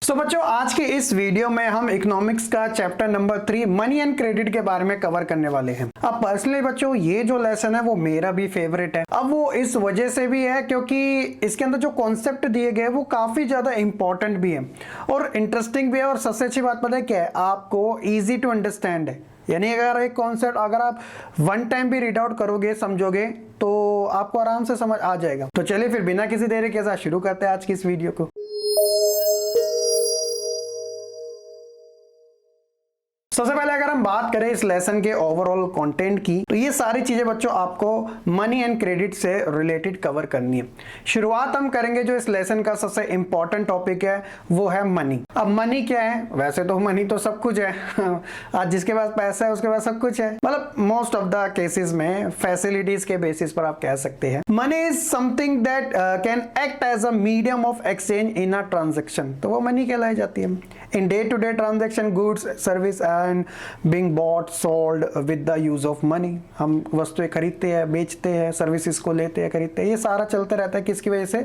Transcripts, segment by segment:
सो बच्चों, आज के इस वीडियो में हम इकोनॉमिक्स का chapter number 3 money and credit के बारे में कवर करने वाले हैं। अब पर्सनली बच्चों, ये जो लेसन है वो मेरा भी फेवरेट है। अब वो इस वजह से भी है क्योंकि इसके अंदर जो कॉन्सेप्ट दिए गए वो काफी ज्यादा इंपॉर्टेंट भी है और इंटरेस्टिंग भी है। और सबसे अच्छी बात पता है क्या है, आपको ईजी टू अंडरस्टैंड है। यानी अगर एक कॉन्सेप्ट अगर आप वन टाइम भी रीड आउट करोगे, समझोगे, तो आपको आराम से समझ आ जाएगा। तो चलिए फिर बिना किसी देरी के साथ शुरू करते हैं आज की इस वीडियो को। सबसे पहले अगर हम बात करें इस लेसन के ओवरऑल कंटेंट की, तो ये सारी चीजें बच्चों आपको मनी एंड क्रेडिट से रिलेटेड कवर करनी है। शुरुआत हम करेंगे जो इस लेसन का सबसे इंपॉर्टेंट टॉपिक है वो है मनी। अब मनी क्या है? वैसे तो मनी तो सब कुछ है आज जिसके पास पैसा है उसके पास सब कुछ है। मतलब मोस्ट ऑफ द केसेस में फैसिलिटीज के बेसिस पर आप कह सकते हैं money is something that can act as a medium of exchange in a transaction. तो वो मनी कहलाई जाती है। In day to day transaction goods service and being bought sold with the use of money. हम वस्तुएं खरीदते हैं, बेचते हैं, सर्विसेज को लेते हैं, खरीदते हैं, ये सारा चलते रहता है किसकी वजह से?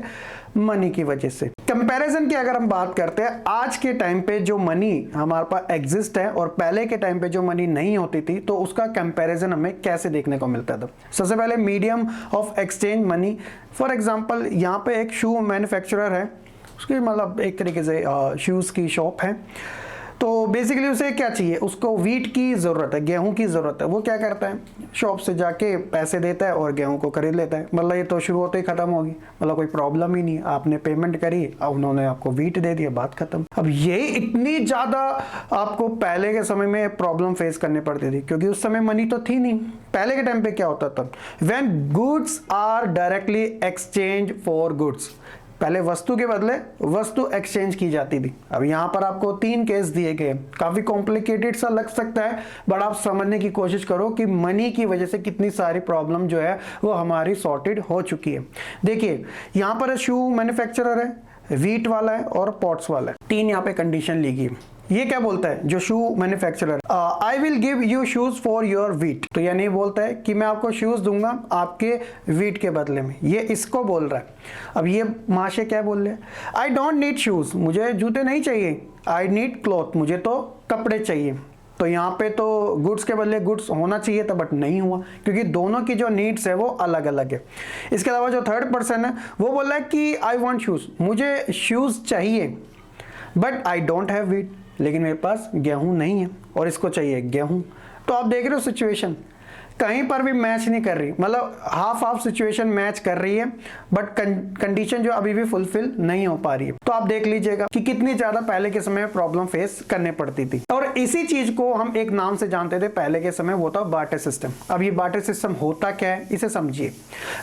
मनी की वजह से। कंपैरिजन की अगर हम बात करते हैं, आज के टाइम पे जो मनी हमारे पास एग्जिस्ट है और पहले के टाइम पे जो मनी नहीं होती थी, तो उसका कंपैरिजन हमें कैसे देखने को मिलता था। सबसे पहले medium of exchange money. For example यहाँ पे एक शू मैन्युफैक्चरर है, उसकी मतलब एक तरीके से शूज की शॉप है। तो बेसिकली उसे क्या चाहिए? उसको व्हीट की ज़रूरत है, गेहूं की ज़रूरत है। वो क्या करता है? शॉप से जाके पैसे देता है और गेहूं को खरीद लेता है। मतलब ये तो शुरू होते ही ख़त्म होगी, मतलब कोई प्रॉब्लम ही नहीं। आपने पेमेंट करी, अब उन्होंने आपको व्हीट दे दिया, बात खत्म। अब ये इतनी ज़्यादा आपको पहले के समय में प्रॉब्लम फेस करनी पड़ती थी क्योंकि उस समय मनी तो थी नहीं। पहले के टाइम पे क्या होता था? When goods are directly exchange for goods, पहले वस्तु के बदले वस्तु एक्सचेंज की जाती थी। अब यहाँ पर आपको 3 केस दिए गए, काफी कॉम्प्लिकेटेड सा लग सकता है, बट आप समझने की कोशिश करो कि मनी की वजह से कितनी सारी प्रॉब्लम जो है वो हमारी सॉर्टेड हो चुकी है। देखिए यहाँ पर शू मैन्युफैक्चरर है, व्हीट वाला है और पॉट्स वाला है। 3 यहाँ पे कंडीशन ली गई। ये क्या बोलता है जो shoe manufacturer? I will give you shoes for your wheat. तो यानी बोलता है कि मैं आपको शूज दूंगा आपके व्हीट के बदले में। ये इसको बोल रहा है। अब ये महाशय क्या बोल रहे हैं? आई डोंट नीड शूज, मुझे जूते नहीं चाहिए। आई नीड क्लॉथ, मुझे तो कपड़े चाहिए। तो यहाँ पे तो गुड्स के बदले गुड्स होना चाहिए था, बट नहीं हुआ क्योंकि दोनों की जो नीड्स है वो अलग अलग है। इसके अलावा जो थर्ड पर्सन है वो बोल रहा है कि आई वॉन्ट शूज, मुझे शूज चाहिए but I don't have wheat, लेकिन मेरे पास गेहूं नहीं है और इसको चाहिए गेहूं। तो आप देख रहे हो सिचुएशन कहीं पर भी मैच नहीं कर रही, मतलब हाफ हाफ सिचुएशन मैच कर रही है बट कंडीशन जो अभी भी फुलफिल नहीं हो पा रही है। तो आप देख लीजिएगा कि कितनी ज्यादा पहले के समय में प्रॉब्लम फेस करने पड़ती थी। और इसी चीज को हम एक नाम से जानते थे पहले के समय, वो था बार्टर सिस्टम। अब ये बार्टर सिस्टम होता क्या है इसे समझिए।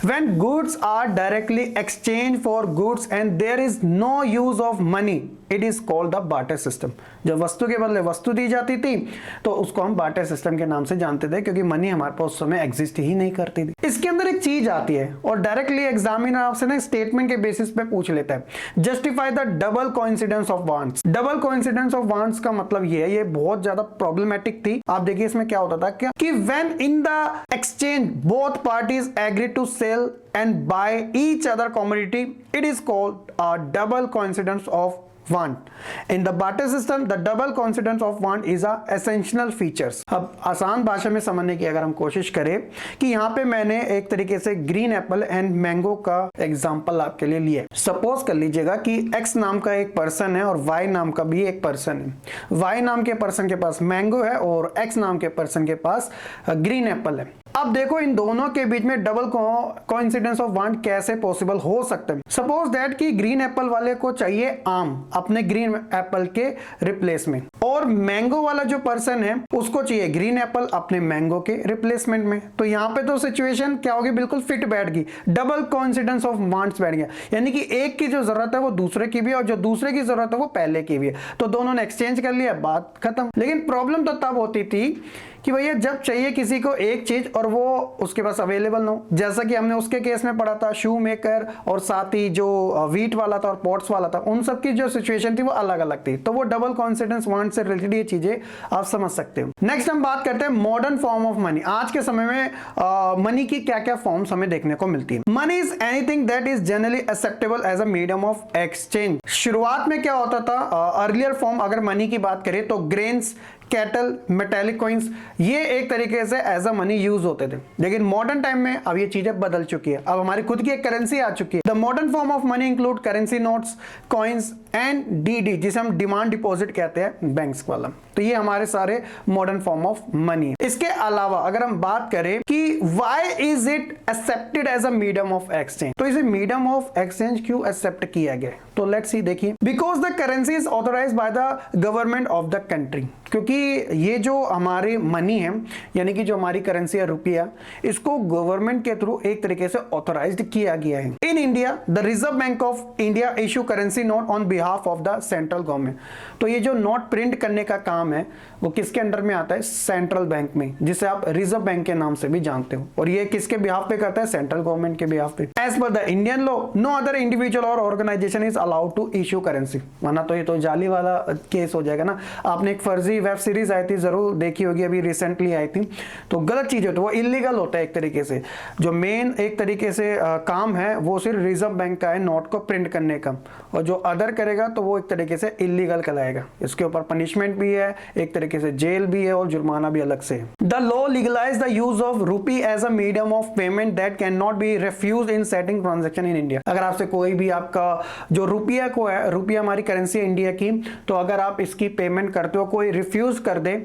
When goods are directly exchange for goods and there is no use of money, it is called the barter system. जब वस्तु के बदले वस्तु दी जाती थी तो उसको हम बार्टर सिस्टम के नाम से जानते थे क्योंकि मनी हमारे पास उस समय एग्जिस्ट ही नहीं करती थी। इसके अंदर एक चीज आती है और डायरेक्टली एग्जामिनर आपसे ना स्टेटमेंट के बेसिस पे पूछ लेता है, justify the double coincidence of wants. Double coincidence of wants का मतलब ये बहुत ज्यादा प्रॉब्लमेटिक थी। आप देखिए इसमें क्या होता था क्या कि when in the exchange both parties agree to sell and buy each other commodity, it is called a double coincidence of want. In the barter system, the double coincidence of want is a essential features. अब आसान भाषा में समझने की अगर हम कोशिश करें कि यहाँ पे मैंने एक तरीके से ग्रीन एप्पल एंड मैंगो का एग्जांपल आपके लिए लिया। सपोज कर लीजिएगा कि X नाम का एक पर्सन है और Y नाम का भी एक पर्सन है। Y नाम के पर्सन के पास मैंगो है और X नाम के पर्सन के पास ग्रीन एप्पल है। अब देखो इन दोनों के बीच में डबल कोइंसिडेंस ऑफ वांट कैसे पॉसिबल हो सकता है। सपोज दैट कि ग्रीन एप्पल वाले को चाहिए आम अपने ग्रीन एप्पल के रिप्लेसमेंट और मैंगो वाला जो पर्सन है उसको चाहिए ग्रीन एप्पल अपने मैंगो के रिप्लेसमेंट में। तो यहाँ पे तो सिचुएशन क्या होगी? बिल्कुल फिट बैठ गई, डबल कोइंसिडेंस ऑफ वांट्स बैठ गया। यानी कि एक की जो जरूरत है वो दूसरे की भी है और जो दूसरे की जरूरत है वो पहले की भी है। तो दोनों ने एक्सचेंज कर लिया, बात खत्म। लेकिन प्रॉब्लम तो तब होती थी कि भैया जब चाहिए किसी को एक चीज और वो उसके पास अवेलेबल ना हो, जैसा कि हमने उसके केस में पढ़ा था, शू मेकर और साथ ही जो वीट वाला था और पॉट्स वाला था, उन सब की जो सिचुएशन थी वो अलग अलग थी। तो वो double confidence want say related ये चीजें आप समझ सकते हो। नेक्स्ट हम बात करते हैं मॉडर्न फॉर्म ऑफ मनी। आज के समय में मनी की क्या क्या फॉर्म्स हमें देखने को मिलती है। Money is anything that is generally acceptable as a medium of exchange. शुरुआत में क्या होता था, अर्लियर फॉर्म अगर मनी की बात करें तो ग्रेन्स, कैटल, मेटेलिक कॉइन्स, ये एक तरीके से एज अ मनी यूज होते थे। लेकिन मॉडर्न टाइम में अब ये चीजें बदल चुकी है, अब हमारी खुद की एक करेंसी आ चुकी है। The modern form of money include currency notes, coins and DD, जिसे हम डिमांड डिपॉजिट कहते हैं बैंक्स वाला। तो ये हमारे सारे मॉडर्न फॉर्म ऑफ मनी है। इसके अलावा अगर हम बात करें कि why is it accepted as a medium of exchange, तो इसे मीडियम ऑफ एक्सचेंज क्यों एक्सेप्ट किया गया, तो लेट्स सी। देखिए, because the currency is authorised by the government of the country, क्योंकि ये जो हमारी मनी है यानी कि जो हमारी करेंसी है रुपया, इसको गवर्नमेंट के थ्रू एक तरीके से ऑथोराइज्ड किया गया है। In India the reserve bank of India issue currency note on behalf of the central government. तो ये जो नोट प्रिंट करने का काम है वो किसके अंडर में आता है, सेंट्रल बैंक में, जिसे आप रिजर्व बैंक के नाम से भी जानते हो। और ये किसके बिहाफ पे करता है, सेंट्रल गवर्नमेंट के बिहाफ पे। As per the Indian law no other individual or organisation is allowed to issue currency, वरना तो ये तो जाली वाला केस हो जाएगा ना। आपने एक फर्जी वेब सीरीज आई थी, जरूर देखी होगी, अभी रिसेंटली आई थी। तो गलत चीज होती है, वो इलीगल होता है एक तरीके से। जो मेन एक तरीके से काम है वो सिर्फ रिजर्व बैंक का है, नोट को प्रिंट करने का, और जो अदर करेगा तो वो एक तरीके से इलीगल कहलाएगा। इसके ऊपर पनिशमेंट भी है, एक तरीके से जेल भी है और जुर्माना भी अलग से है। The law legalise the use of rupee as a medium of payment that can not be refuse in setting transaction in India. अगर आपसे कोई भी आपका जो रुपया को है, रुपया हमारी करेंसी है इंडिया की, तो अगर आप इसकी पेमेंट करते हो, कोई रिफ्यूज कर दे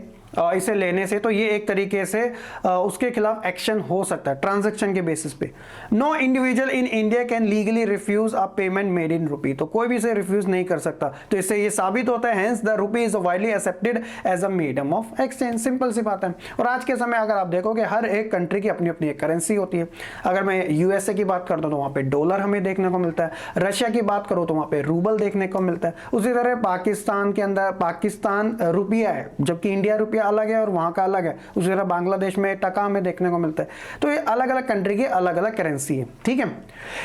इसे लेने से, तो ये एक तरीके से उसके खिलाफ एक्शन हो सकता है ट्रांजैक्शन के बेसिस पे। No individual in India can legally refuse a payment made in rupee, तो कोई भी इसे रिफ्यूज नहीं कर सकता। तो इससे ये साबित होता है hence the rupee is widely accepted as a medium of exchange. Simple सी बात है। और आज के समय अगर आप देखोगे हर एक कंट्री की अपनी अपनी एक करेंसी होती है। अगर मैं यूएसए की बात करता हूँ तो वहाँ पे डॉलर हमें देखने को मिलता है, रशिया की बात करो तो वहाँ पे रूबल देखने को मिलता है। उसी तरह पाकिस्तान के अंदर पाकिस्तान रुपया है, जबकि इंडिया रुपया अलग है और वहां का अलग है। उसी तरह बांग्लादेश में टका हमें देखने को मिलता है। तो ये अलग अलग कंट्री की अलग अलग करेंसी है, ठीक है।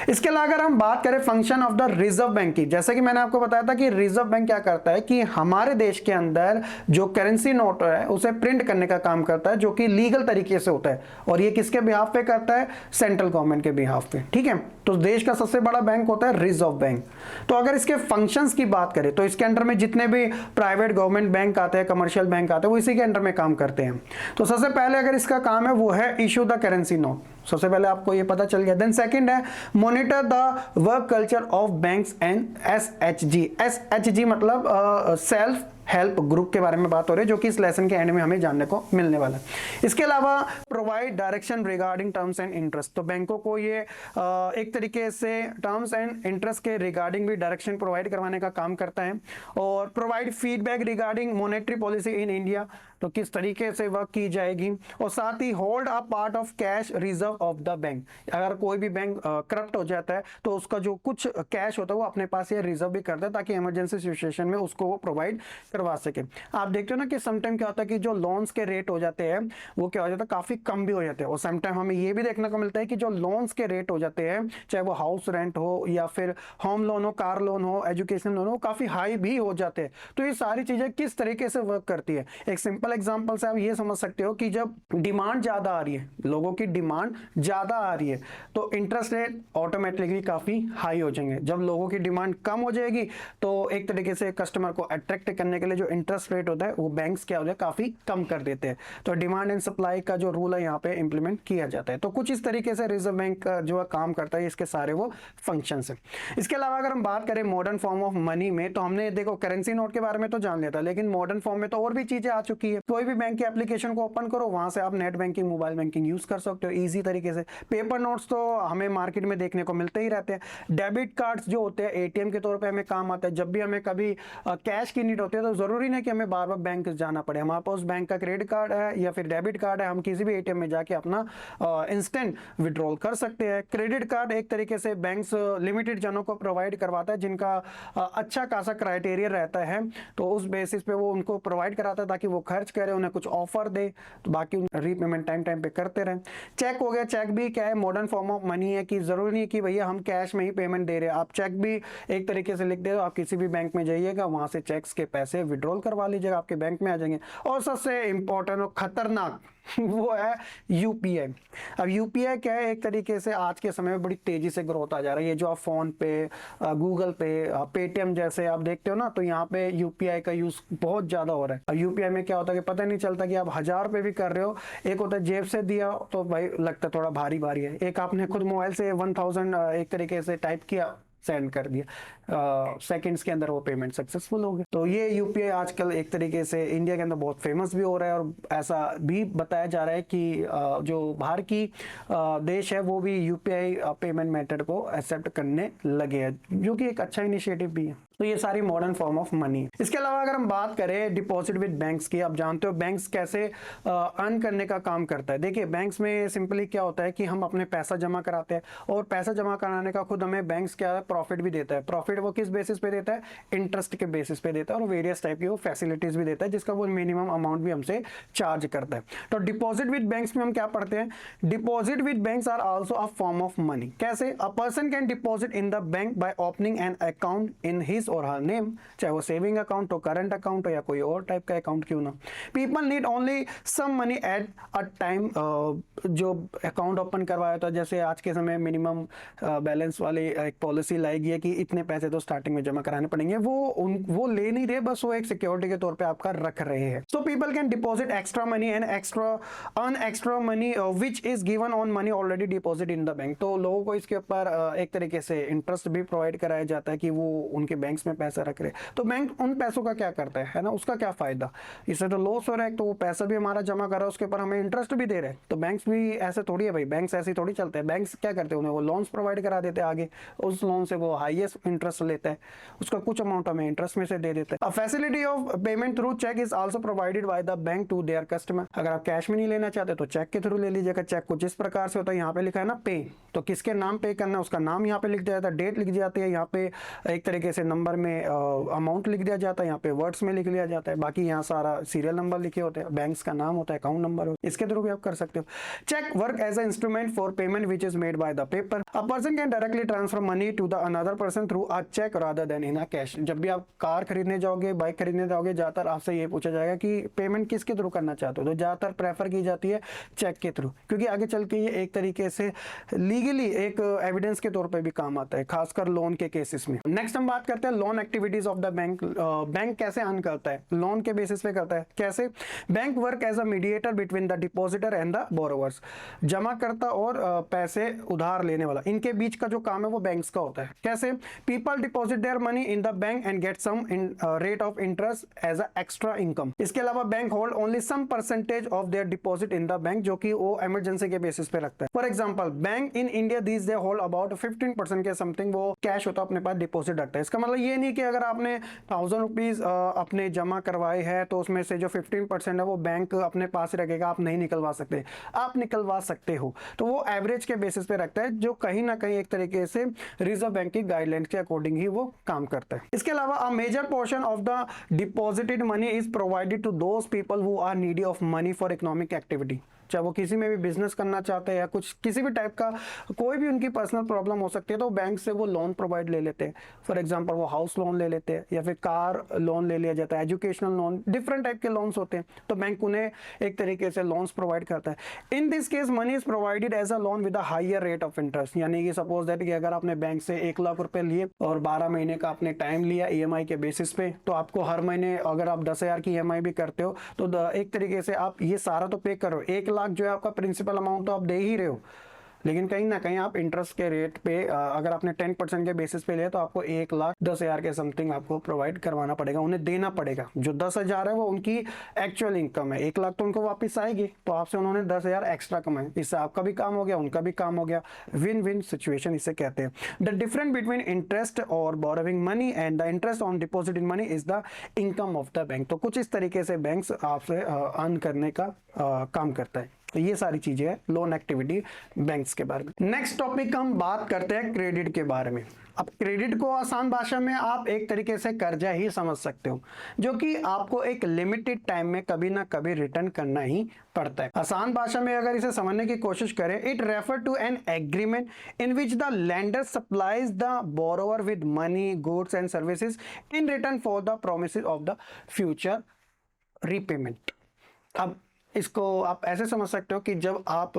इसके अलावा अगर हम बात करें function of the reserve bank की, जैसे कि मैंने आपको बताया था कि रिजर्व बैंक क्या करता है कि हमारे देश के अंदर जो करेंसी नोट है उसे प्रिंट करने का काम करता है, जो कि लीगल तरीके से होता है। और ये किसके बिहाफ पे करता है, सेंट्रल गवर्नमेंट के बिहाफ पे, ठीक है। तो देश का सबसे बड़ा बैंक होता है रिजर्व बैंक। तो अगर इसके फंक्शंस की बात करें तो इसके अंडर में जितने भी प्राइवेट गवर्नमेंट बैंक आते हैं, कमर्शियल बैंक आते हैं, वो इसी के अंडर में काम करते हैं। तो सबसे पहले अगर इसका काम है वो है इशू द करेंसी नोट, सबसे पहले आपको ये पता चल गया। देन सेकंड है monitor the work culture of banks and SHG. SHG मतलब सेल्फ हेल्प ग्रुप के बारे में बात हो रही है, जो कि इस लेसन के एंड में हमें जानने को मिलने वाला है। इसके अलावा provide direction regarding terms and interest, तो बैंकों को ये एक तरीके से टर्म्स एंड इंटरेस्ट के रिगार्डिंग भी डायरेक्शन प्रोवाइड करवाने का काम करता है। और provide feedback regarding monetary policy in India, तो किस तरीके से वर्क की जाएगी। और साथ ही hold a part of cash reserve of the bank, अगर कोई भी बैंक करप्ट हो जाता है तो उसका जो कुछ कैश होता है वो अपने पास ये रिजर्व भी करता है, ताकि इमरजेंसी सिचुएशन में उसको वो प्रोवाइड करवा सके। आप देखते हो ना कि समटाइम क्या होता है कि जो लोन्स के रेट हो जाते हैं वो क्या हो जाता है, काफी कम भी हो जाते हैं। और समटाइम हमें ये भी देखने को मिलता है कि जो लोन्स के रेट हो जाते हैं, चाहे वो हाउस रेंट हो या फिर होम लोन हो, कार लोन हो, एजुकेशन लोन हो, काफी हाई भी हो जाते हैं। तो ये सारी चीजें किस तरीके से वर्क करती है, एक सिंपल एग्जांपल से आप ये समझ सकते हो कि जब डिमांड ज्यादा आ रही है, लोगों की डिमांड ज्यादा आ रही है, तो इंटरेस्ट रेट ऑटोमेटिकली काफी हाई हो जाएंगे। जब लोगों की डिमांड कम हो जाएगी तो एक तरीके से कस्टमर को अट्रैक्ट करने के लिए जो इंटरेस्ट रेट होता है वो बैंक्स क्या होता है, काफी कम कर देते हैं। तो डिमांड एंड सप्लाई का जो रूल है यहाँ पे इंप्लीमेंट किया जाता है। तो कुछ इस तरीके से रिजर्व बैंक जो है काम करता है, इसके सारे वो फंक्शंस है। इसके अलावा अगर हम बात करें मॉडर्न फॉर्म ऑफ मनी में, तो हमने देखो करेंसी नोट के बारे में तो जान लिया था, लेकिन मॉडर्न फॉर्म में तो और भी चीजें आ चुकी है। कोई भी बैंक की एप्लीकेशन को ओपन करो, वहां से आप net banking, mobile banking use कर सकते हो इजी तरीके से। पेपर नोट्स तो हमें मार्केट में देखने को मिलते ही रहते हैं। डेबिट कार्ड्स जो होते हैं एटीएम के तौर पे हमें काम आता है। जब भी हमें कभी कैश की नीड होती है तो जरूरी नहीं कि हमें बार बार बैंक जाना पड़े, हमारे पास बैंक का क्रेडिट कार्ड है या फिर डेबिट कार्ड है, हम किसी भी एटीएम में जाके अपना इंस्टेंट विड्रॉल कर सकते हैं। क्रेडिट कार्ड एक तरीके से बैंक्स लिमिटेड जनों को प्रोवाइड करवाता है जिनका अच्छा खासा क्राइटेरिया रहता है, तो उस बेसिस पे वो उनको प्रोवाइड कराता है ताकि वो खर्च करे, उन्हें कुछ ऑफर दे, तो बाकी रीपेमेंट टाइम टाइम पे करते रहें। चेक हो गया, चेक भी क्या है, मॉडर्न फॉर्म ऑफ मनी है कि जरूरी नहीं कि भैया हम कैश में ही पेमेंट दे रहे हैं, आप चेक भी एक तरीके से लिख दे दो, आप किसी भी बैंक में जाइएगा वहां से चेक्स के पैसे विड्रॉल करवा लीजिएगा, आपके बैंक में आ जाएंगे। और सबसे इंपॉर्टेंट और खतरनाक वो है यूपीआई। अब यूपीआई क्या है, एक तरीके से आज के समय में बड़ी तेजी से ग्रोथ आ जा रही है। जो आप फोन पे, गूगल पे, पेटीएम जैसे आप देखते हो ना, तो यहाँ पे यूपीआई का यूज बहुत ज्यादा हो रहा है। अब यूपीआई में क्या होता है कि पता नहीं चलता कि आप 1000 रुपए भी कर रहे हो, एक होता है जेब से दिया तो भाई लगता है थोड़ा भारी भारी है, एक आपने खुद मोबाइल से 1000 एक तरीके से टाइप किया, सेंड कर दिया, सेकंड्स के अंदर वो पेमेंट सक्सेसफुल हो गया। तो ये यूपीआई आजकल एक तरीके से इंडिया के अंदर बहुत फेमस भी हो रहा है, और ऐसा भी बताया जा रहा है कि जो बाहर की देश है वो भी यूपीआई पेमेंट मेथड को एक्सेप्ट करने लगे हैं, जो कि एक अच्छा इनिशिएटिव भी है। तो ये सारी मॉडर्न फॉर्म ऑफ मनी। इसके अलावा अगर हम बात करें डिपॉजिट विद बैंक्स की, आप जानते हो बैंक्स कैसे अर्न करने का काम करता है। देखिए बैंक्स में सिंपली क्या होता है कि हम अपने पैसा जमा कराते हैं, और पैसा जमा कराने का खुद हमें बैंक्स क्या प्रॉफिट भी देता है। प्रॉफिट वो किस बेसिस पे देता है, इंटरेस्ट के बेसिस पे देता है, और वेरियस टाइप की वो फैसिलिटीज भी देता है जिसका वो मिनिमम अमाउंट भी हमसे चार्ज करता है। तो डिपॉजिट विद बैंक्स में हम क्या पढ़ते हैं, deposit with banks are also a form of money. कैसे, a person can deposit in the bank by opening an account in his or her name, चाहे वो सेविंग अकाउंट हो, करंट अकाउंट हो, या कोई और टाइप का अकाउंट क्यों ना। People need only some money at a time. जो अकाउंट ओपन करवाया था, जैसे आज के समय मिनिमम बैलेंस वाली एक पॉलिसी लाई गई है कि इतने पैसे तो स्टार्टिंग में जमा कराने पड़ेंगे, वो ले नहीं रहे, बस वो एक सिक्योरिटी के तौर पे आपका रख रहे हैं। So people can deposit extra money and extra money which is given on money already deposit in the bank. तो लोगों को इसके ऊपर एक तरीके से इंटरेस्ट भी प्रोवाइड कराया जाता है कि वो उनके बैंक्स में पैसा रख रहे। तो बैंक उन पैसों का क्या करता है ना, उसका क्या फायदा, इससे तो लॉस हो रहा है, तो वो पैसा भी हमारा जमा कर रहा है, उसके ऊपर हमें इंटरेस्ट भी दे रहे हैं। तो बैंक्स भी ऐसे थोड़ी है भाई, बैंक्स ऐसे थोड़ी चलते हैं। बैंक्स क्या करते हैं, उन्हें वो लोन्स प्रोवाइड करा देते हैं आगे, उस लोन से वो हाईएस्ट इंटरेस्ट लेता है, उसका कुछ अमाउंट हमें इंटरेस्ट में से दे देते हैं। Facility of payment through cheque is also provided by the bank to their customer. अगर आप कैश में नहीं लेना चाहते तो चेक के थ्रू ले लीजिएगा। चेक को जिस प्रकार से होता है, यहाँ पे लिखा है ना पे, तो किसके नाम पे करना है उसका नाम यहाँ पे लिख दिया जाता है, डेट लिख जाती है, यहाँ पे एक तरीके से नंबर में अमाउंट लिख दिया जाता है, यहाँ पे वर्ड्स में लिख लिया जाता है, बाकी यहाँ सारा सीरियल नंबर लिखे होते हैं, बैंक्स का नाम होता है, अकाउंट नंबर होता है, इसके थ्रू भी आप कर सकते हो। Cheque work as a instrument for payment which is made by the paper. A person can directly transfer money to the another person through a cheque rather than in a cash. जब भी आप car खरीदने जाओगे, bike खरीदने जाओगे, ज्यादातर आपसे ये पूछा जाएगा कि पेमेंट किसके थ्रू करना चाहते हो, तो ज्यादातर प्रेफर की जाती है चेक के थ्रू, क्योंकि आगे चल के ये एक तरीके से लीगली एक एविडेंस के तौर पे भी काम आता है, खासकर लोन के केसेस में। नेक्स्ट हम बात करते हैं loan activities of the bank. Bank कैसे अर्न करता है, लोन के बेसिस पे करता है। कैसे, bank work as a mediator between the depositor and the borrowers. जमा करता और पैसे उधार लेने वाला, इनके बीच का जो काम है वो बैंक्स का होता है। कैसे, people deposit their money in the bank and get some rate of interest as a extra income. इसके अलावा bank hold only some percentage of their deposit in the bank, जो कि वो इमरजेंसी के बेसिस पे रखता है। For example, bank in India these they hold about 15% के समथिंग वो कैश होता है अपने पास डिपॉजिट रखता है। इसका मतलब ये नहीं कि अगर आपने 1000 रुपीज अपने जमा करवाए हैं तो उसमें से जो 15% है वो बैंक अपने पास रखेगा, आप नहीं निकलवा सकते, आप निकलवा सकते हो। तो वो एवरेज के बेसिस पे रखता है, जो कहीं ना कहीं एक तरीके से रिजर्व बैंक की गाइडलाइंस के अकॉर्डिंग ही वो काम करता है। इसके अलावा a major portion of the deposited money is provided to those people who are needy of money for economic activity. चाहे वो किसी में भी बिजनेस करना चाहते हैं या कुछ किसी भी टाइप का कोई भी उनकी पर्सनल प्रॉब्लम हो सकती है, तो बैंक से वो लोन प्रोवाइड ले लेते हैं। फॉर एग्जांपल वो हाउस लोन ले लेते हैं, या फिर कार लोन ले लिया जाता है, एजुकेशनल लोन, डिफरेंट टाइप के लोन्स होते हैं, तो बैंक उन्हें एक तरीके से लोन्स प्रोवाइड करता है। In this case money is provided as a loan with a higher rate of interest. यानी कि सपोज दैट कि अगर आपने बैंक से 1 लाख रुपए लिए और 12 महीने का आपने टाइम लिया EMI के बेसिस पे, तो आपको हर महीने अगर आप 10,000 की EMI भी करते हो तो एक तरीके से आप ये सारा तो पे करो, 1 लाख जो है आपका प्रिंसिपल अमाउंट तो आप दे ही रहे हो, लेकिन कहीं ना कहीं आप इंटरेस्ट के रेट पे अगर आपने 10% के बेसिस पे लिया तो आपको 1,10,000 के समथिंग आपको प्रोवाइड करवाना पड़ेगा, उन्हें देना पड़ेगा। जो 10,000 है वो उनकी एक्चुअल इनकम है, 1 लाख तो उनको वापस आएगी, तो आपसे उन्होंने 10,000 एक्स्ट्रा कमाए, इससे आपका भी काम हो गया, उनका भी काम हो गया, विन विन सिचुएशन इसे कहते हैं। द डिफरेंस बिटवीन इंटरेस्ट और borrowing money and the interest on deposit in money is the income of the bank. तो कुछ इस तरीके से बैंक्स आपसे अर्न करने का काम करता है। तो ये सारी चीजें हैं लोन एक्टिविटी बैंक्स के बारे में। नेक्स्ट टॉपिक हम बात करते हैं क्रेडिट के बारे में। अब क्रेडिट को आसान भाषा में आप एक तरीके से कर्जा ही समझ सकते हो, जो कि आपको एक लिमिटेड टाइम में कभी ना कभी रिटर्न करना ही पड़ता है। आसान भाषा में अगर इसे समझने की कोशिश करें, it refer to an agreement in which the lender supplies the borrower with money, goods and services in return for the promises of the future repayment. अब इसको आप ऐसे समझ सकते हो कि जब आप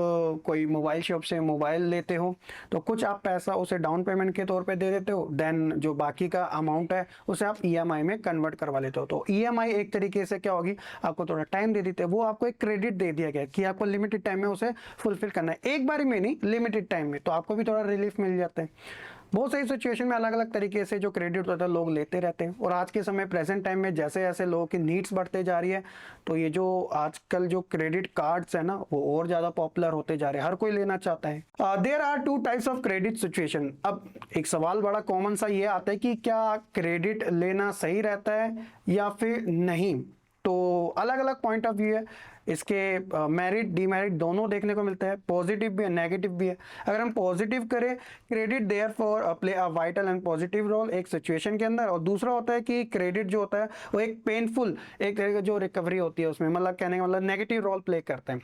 कोई मोबाइल शॉप से मोबाइल लेते हो तो कुछ आप पैसा उसे डाउन पेमेंट के तौर पे दे देते हो, देन जो बाकी का अमाउंट है उसे आप ईएमआई में कन्वर्ट करवा लेते हो। तो ईएमआई एक तरीके से क्या होगी, आपको थोड़ा टाइम दे देते हैं, वो आपको एक क्रेडिट दे दिया गया कि आपको लिमिटेड टाइम में उसे फुलफिल करना है, एक बार में नहीं, लिमिटेड टाइम में, तो आपको भी थोड़ा रिलीफ मिल जाता है। बहुत सारी सिचुएशन में अलग अलग तरीके से जो क्रेडिट होता है लोग लेते रहते हैं, और आज के समय प्रेजेंट टाइम में जैसे जैसे लोगों की नीड्स बढ़ते जा रही है, तो ये जो आजकल जो क्रेडिट कार्ड्स है ना वो और ज्यादा पॉपुलर होते जा रहे हैं, हर कोई लेना चाहता है। There are 2 types of credit situation. अब एक सवाल बड़ा कॉमन सा ये आता है कि क्या क्रेडिट लेना सही रहता है या फिर नहीं। तो अलग अलग पॉइंट ऑफ व्यू है इसके, मेरिट डीमेरिट दोनों देखने को मिलते हैं, पॉजिटिव भी है नेगेटिव भी है। अगर हम पॉजिटिव करें, credit therefore play a vital and positive role एक सिचुएशन के अंदर, और दूसरा होता है कि क्रेडिट जो होता है वो एक पेनफुल, एक तरह का जो रिकवरी होती है उसमें, मतलब कहने का मतलब नेगेटिव रोल प्ले करते हैं।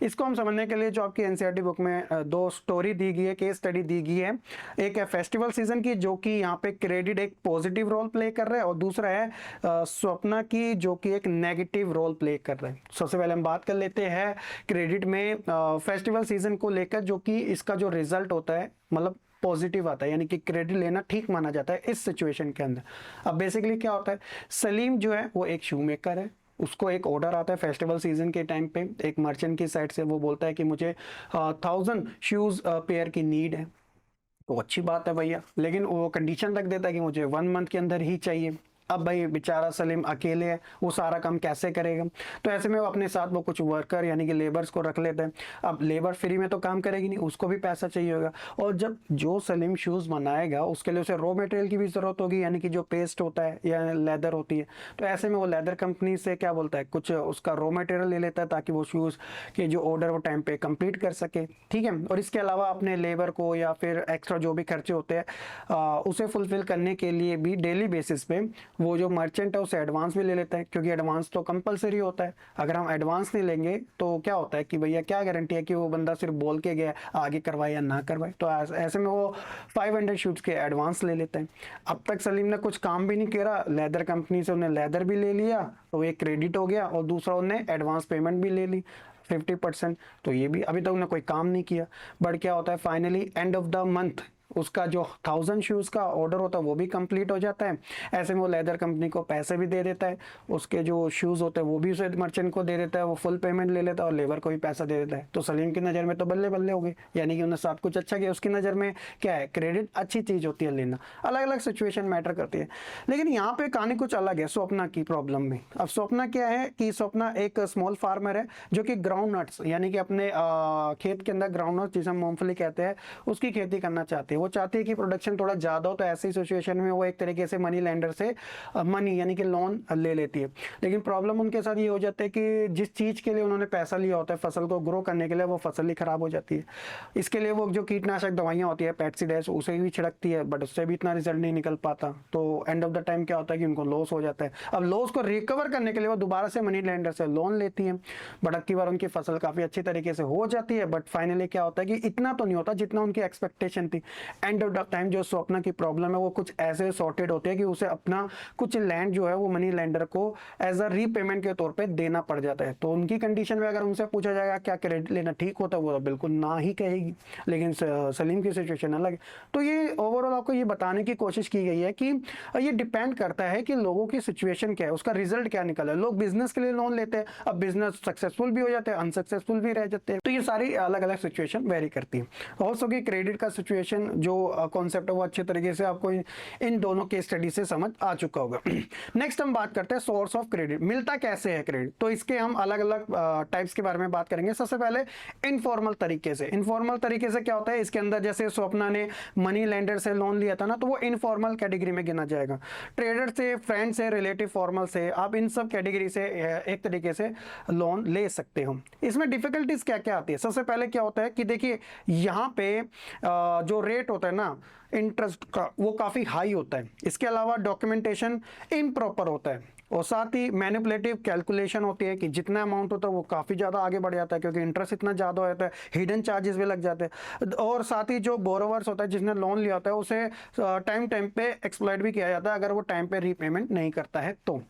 इसको हम समझने के लिए जो आपकी एनसीईआरटी बुक में 2 स्टोरी दी गई है, केस स्टडी दी गई है। एक है फेस्टिवल सीजन की, जो कि यहाँ पे क्रेडिट एक पॉजिटिव रोल प्ले कर रहा है, और दूसरा है स्वप्ना की, जो कि एक नेगेटिव रोल प्ले कर रहा है। सबसे पहले हम बात कर लेते हैं क्रेडिट में फेस्टिवल सीजन को लेकर, जो कि इसका जो रिजल्ट होता है मतलब पॉजिटिव आता है, यानी कि क्रेडिट लेना ठीक माना जाता है इस सिचुएशन के अंदर। अब बेसिकली क्या होता है, सलीम जो है वो एक शू मेकर है, उसको एक ऑर्डर आता है फेस्टिवल सीजन के टाइम पे एक मर्चेंट की साइड से, वो बोलता है कि मुझे 1000 शूज पेयर की नीड है। तो अच्छी बात है भैया, लेकिन वो कंडीशन रख देता है कि मुझे 1 मंथ के अंदर ही चाहिए। अब भाई बेचारा सलीम अकेले है, वो सारा काम कैसे करेगा, तो ऐसे में वो अपने साथ वो कुछ वर्कर यानी कि लेबर्स को रख लेते हैं। अब लेबर फ्री में तो काम करेगी नहीं, उसको भी पैसा चाहिए होगा, और जब जो सलीम शूज़ बनाएगा उसके लिए उसे रॉ मटेरियल की भी ज़रूरत होगी, यानी कि जो पेस्ट होता है या लेदर होती है। तो ऐसे में वो लेदर कंपनी से क्या बोलता है, कुछ उसका रॉ मटेरियल ले लेता है ताकि वो शूज़ के जो ऑर्डर वो टाइम पे कंप्लीट कर सके, ठीक है। और इसके अलावा अपने लेबर को या फिर एक्स्ट्रा जो भी खर्चे होते हैं उसे फुलफिल करने के लिए भी डेली बेसिस पे वो जो मर्चेंट है उसे एडवांस भी ले लेता है, क्योंकि एडवांस तो कंपलसरी होता है। अगर हम एडवांस नहीं लेंगे तो क्या होता है कि भैया क्या गारंटी है कि वो बंदा सिर्फ बोल के गया, आगे करवाए या ना करवाए। तो ऐसे में वो 500 शूट्स के एडवांस ले लेते हैं। अब तक सलीम ने कुछ काम भी नहीं किया, लेदर कंपनी से उन्हें लेदर भी ले लिया, तो एक क्रेडिट हो गया, और दूसरा उन्हें एडवांस पेमेंट भी ले ली 50%। तो ये भी अभी तक उन्हें कोई काम नहीं किया। बट क्या होता है, finally end of the month उसका जो 1000 शूज़ का ऑर्डर होता है वो भी कंप्लीट हो जाता है। ऐसे में वो लेदर कंपनी को पैसे भी दे देता है, उसके जो शूज़ होते हैं वो भी उसे मर्चेंट को दे देता है, वो फुल पेमेंट ले लेता है, और लेबर को भी पैसा दे देता है। तो सलीम की नज़र में तो बल्ले बल्ले हो गए, यानी कि उन्हें सब कुछ अच्छा किया। उसकी नज़र में क्या है, क्रेडिट अच्छी चीज़ होती है लेना। अलग अलग सिचुएशन मैटर करती है, लेकिन यहाँ पे कहानी कुछ अलग है स्वप्ना की प्रॉब्लम में। अब स्वप्ना क्या है कि स्वप्ना एक स्मॉल फार्मर है जो कि ग्राउंड नट्स यानी कि अपने खेत के अंदर ग्राउंड नट्स जिसे हम मूंगफली कहते हैं उसकी खेती करना चाहती है। वो चाहती है कि प्रोडक्शन थोड़ा ज़्यादा हो, तो ऐसी सिचुएशन में वो एक तरीके से मनी लेंडर से मनी यानी कि लोन ले लेती है। लेकिन प्रॉब्लम उनके साथ ये हो जाता है कि जिस चीज़ के लिए उन्होंने पैसा लिया होता है फसल को ग्रो करने के लिए, वो फसल ही खराब हो जाती है। इसके लिए वो जो कीटनाशक दवाइयाँ होती है पेस्टिसाइड्स उसे भी छिड़कती है, बट उससे भी इतना रिजल्ट नहीं निकल पाता। तो एंड ऑफ द टाइम क्या होता है कि उनको लॉस हो जाता है। अब लॉस को रिकवर करने के लिए वो दोबारा से मनी लेंडर से लोन लेती है, बट अब की बार उनकी फसल काफ़ी अच्छी तरीके से हो जाती है। बट फाइनली क्या होता है कि इतना तो नहीं होता जितना उनकी एक्सपेक्टेशन थी। एंड ऑफ द टाइम जो स्वप्ना की प्रॉब्लम है वो कुछ ऐसे सॉर्टेड होती है कि उसे अपना कुछ लैंड जो है वो मनी लेंडर को एज अ रीपेमेंट के तौर पे देना पड़ जाता है। तो उनकी कंडीशन में अगर उनसे पूछा जाएगा क्या क्रेडिट लेना ठीक होता है, वो तो बिल्कुल ना ही कहेगी। लेकिन सलीम की सिचुएशन अलग है। तो ये ओवरऑल आपको ये बताने की कोशिश की गई है कि ये डिपेंड करता है कि लोगों की सिचुएशन क्या है, उसका रिजल्ट क्या निकला है। लोग बिजनेस के लिए लोन लेते हैं, अब बिजनेस सक्सेसफुल भी हो जाते हैं, अनसक्सेसफुल भी रह जाते हैं। तो ये सारी अलग अलग सिचुएशन वेरी करती है। ऑल्सो कि क्रेडिट का सिचुएशन जो कॉन्सेप्ट है वो अच्छे तरीके से आपको इन दोनों केस स्टडी से समझ आ चुका होगा। नेक्स्ट हम बात करते हैं सोर्स ऑफ क्रेडिट, मिलता कैसे है क्रेडिट। तो इसके हम अलग अलग टाइप्स के बारे में बात करेंगे। सबसे पहले इनफॉर्मल तरीके से। इनफॉर्मल तरीके से क्या होता है, इसके अंदर जैसे स्वप्ना ने मनी लेंडर से लोन लिया था ना, तो वो इनफॉर्मल कैटेगरी में गिना जाएगा। ट्रेडर से, फ्रेंड से, रिलेटिव फॉर्मल से, आप इन सब कैटेगरी से एक तरीके से लोन ले सकते हो। इसमें डिफिकल्टीज क्या क्या आती है। सबसे पहले क्या होता है कि देखिए यहाँ पे जो रेट होता है ना इंटरेस्ट का, वो काफ़ी हाई होता है। इसके अलावा डॉक्यूमेंटेशन इम्प्रॉपर होता है, और साथ ही मैनिपुलेटिव कैलकुलेशन होती है कि जितना अमाउंट होता है वो काफ़ी ज़्यादा आगे बढ़ जाता है, क्योंकि इंटरेस्ट इतना ज़्यादा होता है, हिडन चार्जेस भी लग जाते हैं। और साथ ही जो बोरोवर्स होता है, जिसने लोन लिया होता है, उसे टाइम पे एक्सप्लॉइट भी किया जाता है अगर वो टाइम पे रीपेमेंट नहीं करता है तो।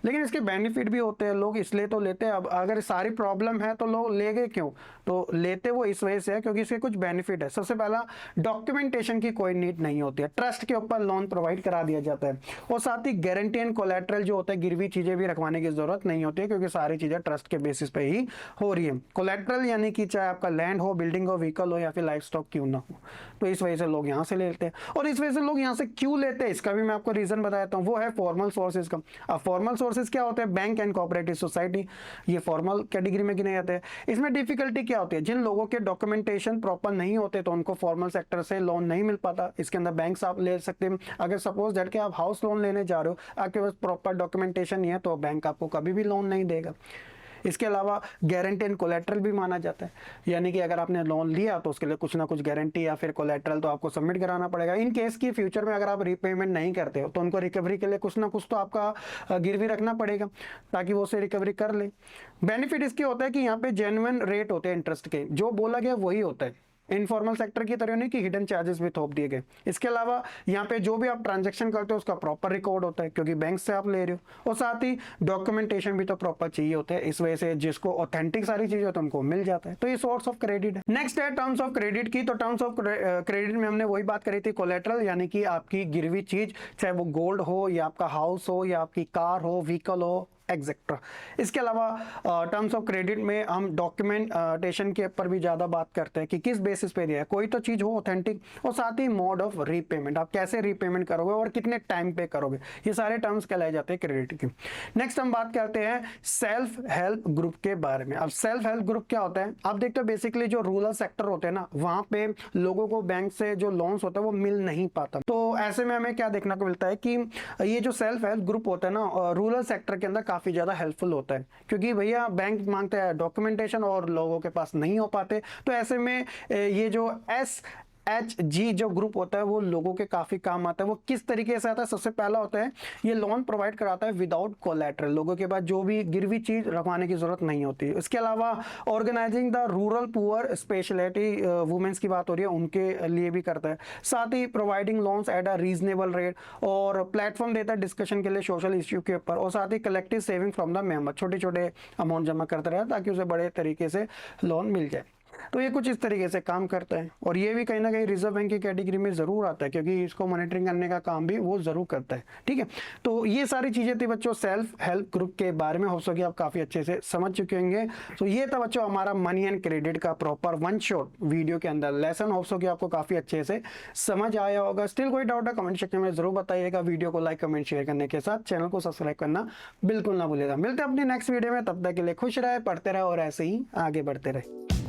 लेकिन इसके बेनिफिट भी होते हैं, लोग इसलिए तो लेते हैं। अब अगर सारी प्रॉब्लम है तो लोग लेंगे क्यों, तो लेते वो इस वजह से है क्योंकि इसके कुछ बेनिफिट है। सबसे पहला, डॉक्यूमेंटेशन की कोई नीड नहीं होती है, ट्रस्ट के ऊपर लोन प्रोवाइड करा दिया जाता है। और साथ ही गारंटी एंड कोलैटरल जो होता है, गिरवी चीजें भी रखवाने की जरूरत नहीं होती है, क्योंकि सारी चीजें ट्रस्ट के बेसिस पे ही हो रही है। कोलैटरल यानी कि चाहे आपका लैंड हो, बिल्डिंग हो, व्हीकल हो या फिर लाइफ स्टॉक क्यों ना हो, तो इस वजह से लोग यहाँ से लेते हैं। और इस वजह से लोग यहाँ से क्यों लेते हैं, इसका भी मैं आपको रीजन बताता हूँ। वो है फॉर्मल सोर्सेज का। अब फॉर्मल सोर्सेज क्या होते हैं, बैंक एंड कोऑपरेटिव सोसाइटी, ये फॉर्मल कैटेगरी में गिने जाते हैं। इसमें डिफिकल्टी क्या होती है, जिन लोगों के डॉक्यूमेंटेशन प्रॉपर नहीं होते तो उनको फॉर्मल सेक्टर से लोन नहीं मिल पाता। इसके अंदर बैंक आप ले सकते हैं। अगर सपोज दैट कि आप हाउस लोन लेने जा रहे हो, आपके पास प्रॉपर डॉक्यूमेंटेशन नहीं है, तो बैंक आपको कभी भी लोन नहीं देगा। इसके अलावा गारंटी एंड कोलैटरल भी माना जाता है, यानी कि अगर आपने लोन लिया तो उसके लिए कुछ ना कुछ गारंटी या फिर कोलैटरल तो आपको सबमिट कराना पड़ेगा। इन केस की फ्यूचर में अगर आप रीपेमेंट नहीं करते हो तो उनको रिकवरी के लिए कुछ ना कुछ तो आपका गिरवी रखना पड़ेगा ताकि वो उसे रिकवरी कर ले। बेनिफिट इसके होता है कि यहाँ पे जेन्युइन रेट होते हैं इंटरेस्ट के, जो बोला गया वही होता है। इनफॉर्मल सेक्टर की तरह नहीं कि हिडन चार्जेस भी थोप दिए गए। इसके अलावा यहाँ पे जो भी आप ट्रांजैक्शन करते हो उसका प्रॉपर रिकॉर्ड होता है, क्योंकि बैंक से आप ले रहे हो। और साथ ही डॉक्यूमेंटेशन भी तो प्रॉपर चाहिए होता है, इस वजह से जिसको ऑथेंटिक सारी चीजें होती है उनको मिल जाता है। तो ये सोर्स ऑफ क्रेडिट है। नेक्स्ट है टर्म्स ऑफ क्रेडिट की। तो टर्म्स ऑफ क्रेडिट में हमने वही बात करी थी, कोलैटरल यानी कि आपकी गिरवी चीज, चाहे वो गोल्ड हो या आपका हाउस हो या आपकी कार हो, व्हीकल हो, एक्सेट्रा। इसके अलावा टर्म्स ऑफ क्रेडिट में हम डॉक्यूमेंटेशन के ऊपर भी ज़्यादा बात करते हैं कि किस बेसिस पे दिया है, कोई तो चीज़ हो ऑथेंटिक, और साथ ही मोड ऑफ रीपेमेंट, आप कैसे रीपेमेंट करोगे और कितने टाइम पे करोगे, ये सारे टर्म्स कहलाए जाते हैं क्रेडिट के। नेक्स्ट हम बात करते हैं सेल्फ हेल्प ग्रुप के बारे में। अब सेल्फ हेल्प ग्रुप क्या होता है, आप देखते हो बेसिकली जो रूरल सेक्टर होते हैं ना, वहाँ पे लोगों को बैंक से जो लोन्स होता है वो मिल नहीं पाता। तो ऐसे में हमें क्या देखने को मिलता है कि ये जो सेल्फ हेल्प ग्रुप होता है ना, रूरल सेक्टर के अंदर काफ़ी ज़्यादा हेल्पफुल होता है, क्योंकि भैया बैंक मांगते हैं डॉक्यूमेंटेशन और लोगों के पास नहीं हो पाते। तो ऐसे में ये जो SHG जो ग्रुप होता है वो लोगों के काफ़ी काम आता है। वो किस तरीके से आता है, सबसे पहला होता है ये लोन प्रोवाइड कराता है विदाउट कोलैटरल, लोगों के पास जो भी गिरवी चीज़ रखवाने की ज़रूरत नहीं होती। इसके अलावा organising the rural poor, speciality womens की बात हो रही है, उनके लिए भी करता है। साथ ही providing loans at a reasonable rate, और प्लेटफॉर्म देता है डिस्कशन के लिए सोशल इश्यू के ऊपर। और साथ ही collective saving from the member, छोटे छोटे अमाउंट जमा करते रहे ताकि उसे बड़े तरीके से लोन मिल जाए। तो ये कुछ इस तरीके से काम करता है, और ये भी कहीं ना कहीं रिजर्व बैंक की कैटेगरी में ज़रूर आता है, क्योंकि इसको मॉनिटरिंग करने का काम भी वो ज़रूर करता है। ठीक है, तो ये सारी चीज़ें थी बच्चों सेल्फ हेल्प ग्रुप के बारे में। हो सके आप काफ़ी अच्छे से समझ चुके होंगे। तो ये था बच्चों हमारा मनी एंड क्रेडिट का प्रॉपर वन शॉट वीडियो के अंदर लेसन। हो सके आपको काफ़ी अच्छे से समझ आया होगा। स्टिल कोई डाउट है कमेंट सेक्शन में ज़रूर बताइएगा। वीडियो को लाइक कमेंट शेयर करने के साथ चैनल को सब्सक्राइब करना बिल्कुल ना भूलिएगा। मिलते हैं अपनी नेक्स्ट वीडियो में, तब तक के लिए खुश रहे, पढ़ते रहे और ऐसे ही आगे बढ़ते रहे।